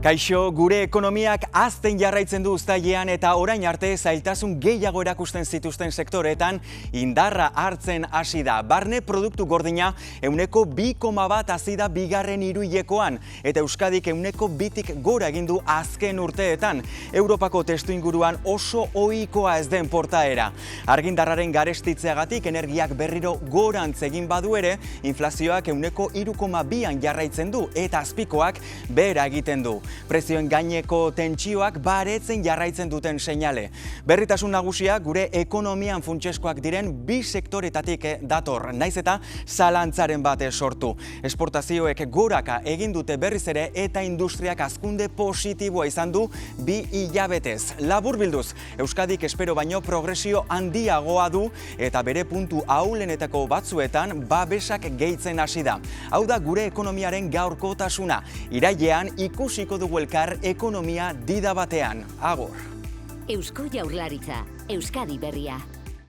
Kaixo, gure ekonomiak hazten jarraitzen du uztailean eta orain arte zailtasun gehiago erakusten zituzten sektoreetan indarra hartzen hasi da. Barne produktu gordina 2,1 hazi da bigarren hiruhilekoan eta Euskadik 2tik gora egin du azken urteetan. Europako testuinguruan oso ohikoa ez den portaera. Argindarraren garestitzeagatik energiak berriro gorantz egin badu ere, inflazioak 3,2an jarraitzen du eta azpikoak behera egiten du. Prezioen gaineko tentsioak baretzen jarraitzen duten seinale. Berritasun nagusia gure ekonomian funtsezkoak diren bi sektoretatik dator, naiz eta zalantzaren bat sortu. Esportazioek goraka egin dute berriz ere eta industriak hazkunde positiboa izan du 2 hilabetez. Laburbilduz, Euskadik espero baino progresio handiagoa du eta bere puntu ahulenetako batzuetan babesak gehitzen hasi da. Hau da gure ekonomiaren gaurkotasuna. Irailean ikusiko dugu elkar ekonomia dida batean. Agur. Eusko Jaurlaritza, Euskadi berria.